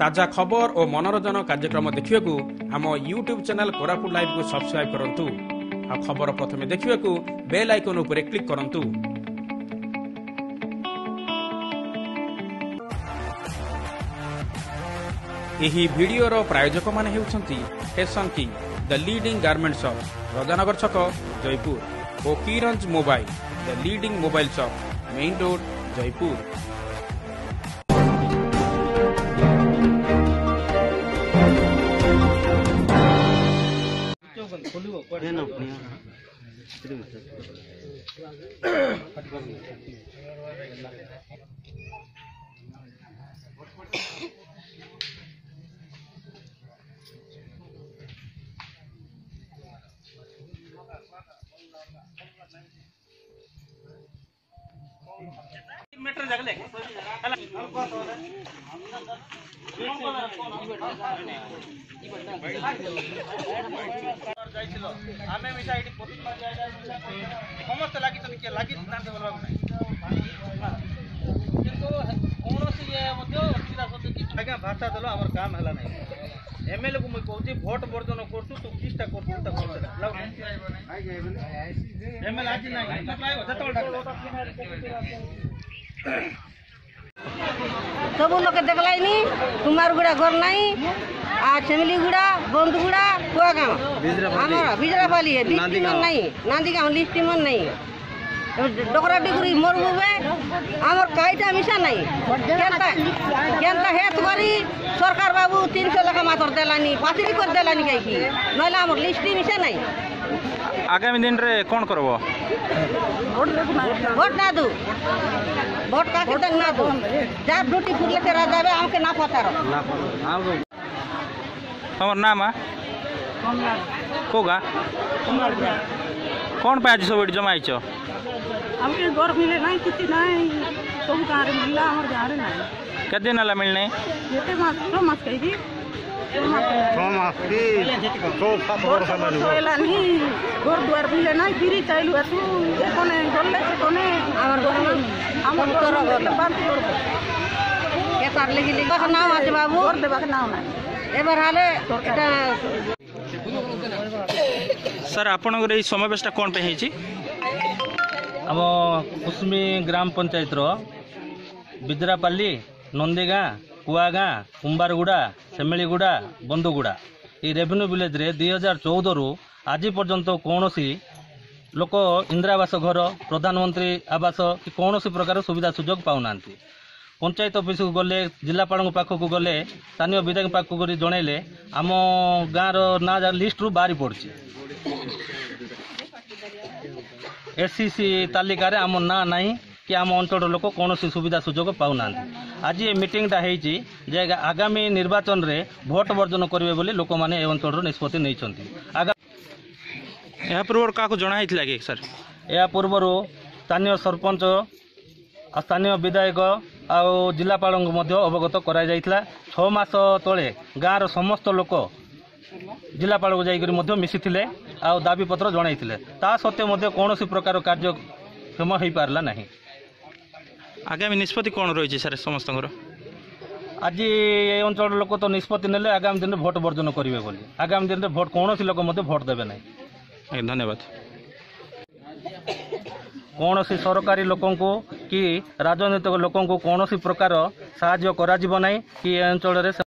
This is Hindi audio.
ताजा खबर और मनोरंजन कार्यक्रम देखा आम यूट्यूब चैनल कोरापुट लाइव को सब्सक्राइब करूँ आ खबर प्रथमे देखा बेल आइकन उपरे क्लिक करूँ। यही वीडियोर प्रायोजक माने हेउछंती fashion king the leading garment shop Rajanagar छक जयपुर और किरंज mobile the leading mobile shop main road Jaipur. मीटर जगले आमे मिसा एटी समस्त लागि किए लागि सिद्धांत बोलबा नै किंतु कोनोसी ये मध्य असुविधा होते कि आज्ञा भाषा देलो हमर काम हला नै एमएलए को मैं कहूची वोट वर्जन करछु तो किसटा करछु त करछ एमएलए आज नै मतलब जतल सब लोग देखलाइनी कुमार गुड़ा घर नहीं आ फैमिली गुड़ा बंद गुड़ा कुआ गाँव हमारा बिजरापाली है लिस्ट में नहीं नांदी गाँव लिस्ट में नहीं डोकरा डिगरी मोर हुए आमर काईटा मिसा नहीं केनता हेत करी सरकार बाबू 300 लाख मात्र देलानी पाचरी कर देलानी कहीं की नहले आमर लिस्ट मिसा नहीं। आगामी दिन रे कौन करबो वोट ना दू वोट का के ना दू जा ड्यूटी फुरले तेरा जाबे हमके ना पता रहो हमर नाम कोगा कौन पे आज सब जमा आइछ हमके घर मिले नहीं किसी नहीं सब गाँव रे मिलला हमर गाँव रे नहीं के दिन ला मिलने येते मास तो मास कही घर दुआर मिले नहीं फिरी चालू है तू कोने गले से कोने हमर घर बांध करबो के कर लेगी लिखा नाम আছে बाबू घर देबा के नाम नहीं एबार हाले এটা सर आपनगर এই সমাবেশটা কোন पे হেছি आम कुसुमी ग्राम पंचायत बिजरापाली नंदीगाँ कुआगाँ कुंबारगुड़ा सेमिलीगुड़ा बंधुगुड़ा ये रेवेन्यू विलेज रे 2014 रु आज पर्यंत कौन लोक इंदिरावास घर प्रधानमंत्री आवास कि कौन प्रकार सुविधा सुजोग पाऊना पंचायत ऑफिस को गले जिलापाल पाखक गले स्थानीय विधायक पाखक जनइले आम गाँव ना लिस्ट रु बाहरी पड़ी एससीसी तालिकार आम ना नहीं कि आम अंचल लोक कौन सुविधा सुजोग पाऊना आज ये मीटिंगटा होती जे आगामी निर्वाचन रे भोट वर्जन करेंगे बोली लोक मैंने अंचल निष्पत्ति नहीं। या पूर्व क्या जनाई कि सर या पूर्व स्थानीय सरपंच स्थानीय विधायक आउ जिलापाल अवगत करा 6 मास तले गाँव समस्त लोक जिलापाल को जाकर मिसी आ दाबी पत्र जनइले ता सत्वे कौन प्रकार कार्यक्षम हो पारला नहीं। आगामी निष्पत्ति कौन रही सर समस्त आज ये अंचल लोक तो निष्पत्ति नेले आगामी दिन में भोट वर्जन करेंगे बोली आगामी दिन में भोट कौन लोक भोट देवे नहीं। धन्यवाद। कौन सरकारी लोकों को कि राजनीतिक लोकों को कौन प्रकार साहाय्य करा कि अंचल